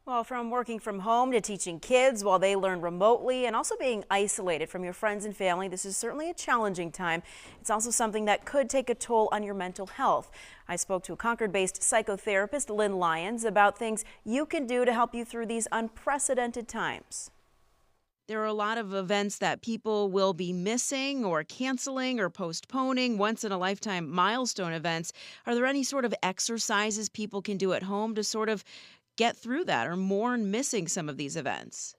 Well, from working from home to teaching kids while they learn remotely and also being isolated from your friends and family, this is certainly a challenging time. It's also something that could take a toll on your mental health. I spoke to a Concord-based psychotherapist, Lynn Lyons, about things you can do to help you through these unprecedented times. There are a lot of events that people will be missing or canceling or postponing, once in a lifetime milestone events. Are there any sort of exercises people can do at home to sort of get through that or mourn missing some of these events?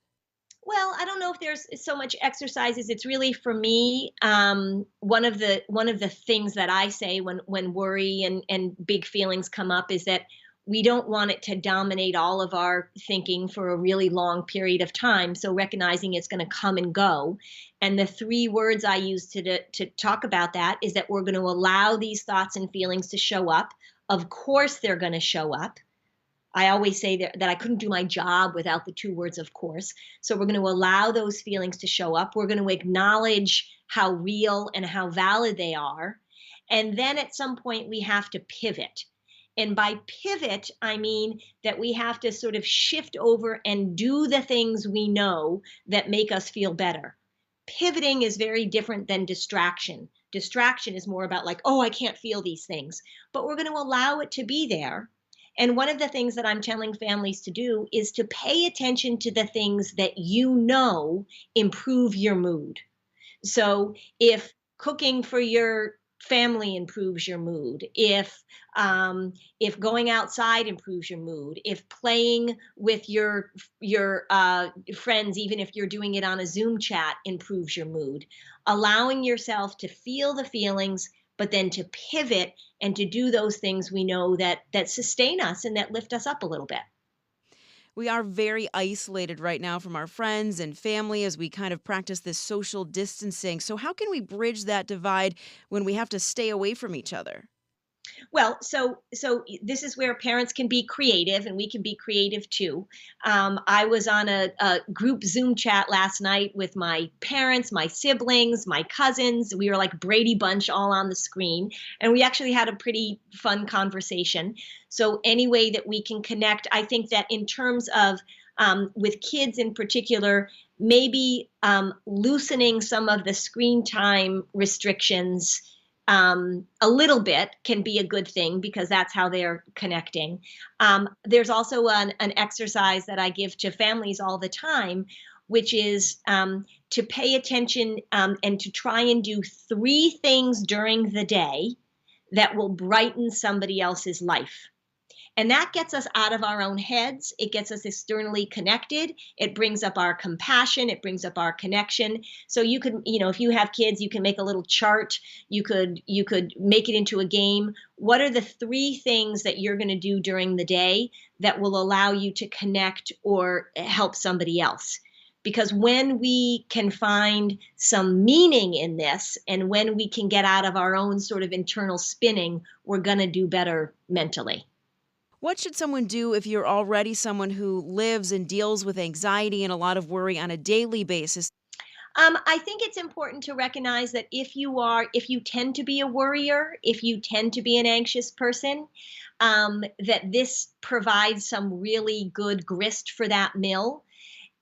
Well, I don't know if there's so much exercises. It's really for me, one of the things that I say when worry and big feelings come up is that we don't want it to dominate all of our thinking for a really long period of time. So recognizing it's going to come and go, and the three words I use to talk about that is that we're going to allow these thoughts and feelings to show up. Of course, they're going to show up. I always say that I couldn't do my job without the two words, of course. So we're going to allow those feelings to show up. We're going to acknowledge how real and how valid they are. And then at some point, we have to pivot. And by pivot, I mean that we have to sort of shift over and do the things we know that make us feel better. Pivoting is very different than distraction. Distraction is more about, like, oh, I can't feel these things, but we're going to allow it to be there. And one of the things that I'm telling families to do is to pay attention to the things that you know improve your mood. So if cooking for your family improves your mood, if going outside improves your mood, if playing with your friends, even if you're doing it on a Zoom chat, improves your mood, allowing yourself to feel the feelings, but then to pivot and to do those things we know that sustain us and that lift us up a little bit. We are very isolated right now from our friends and family as we kind of practice this social distancing. So, how can we bridge that divide when we have to stay away from each other? Well, this is where parents can be creative, and we can be creative too. I was on a group Zoom chat last night with my parents, my siblings, my cousins. We were like Brady Bunch all on the screen, and we actually had a pretty fun conversation. So, any way that we can connect, I think that in terms of with kids in particular, maybe loosening some of the screen time restrictions a little bit can be a good thing because that's how they're connecting. There's also an exercise that I give to families all the time, which is to pay attention and to try and do three things during the day that will brighten somebody else's life. And that gets us out of our own heads. It gets us externally connected. It brings up our compassion. It brings up our connection. So you could, if you have kids, you can make a little chart. You could make it into a game. What are the three things that you're going to do during the day that will allow you to connect or help somebody else? Because when we can find some meaning in this and when we can get out of our own sort of internal spinning, we're going to do better mentally. What should someone do if you're already someone who lives and deals with anxiety and a lot of worry on a daily basis? I think it's important to recognize that if you tend to be a worrier, if you tend to be an anxious person, that this provides some really good grist for that mill.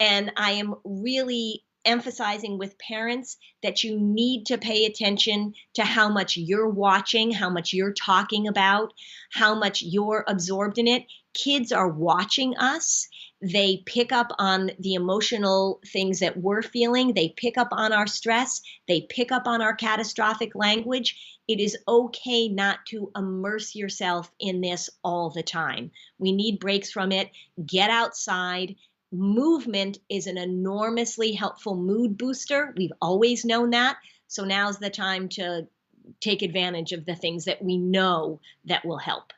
And I am really emphasizing with parents that you need to pay attention to how much you're watching, how much you're talking about, how much you're absorbed in it. Kids are watching us. They pick up on the emotional things that we're feeling. They pick up on our stress. They pick up on our catastrophic language. It is okay not to immerse yourself in this all the time. We need breaks from it. Get outside. Movement is an enormously helpful mood booster. We've always known that. So now's the time to take advantage of the things that we know that will help.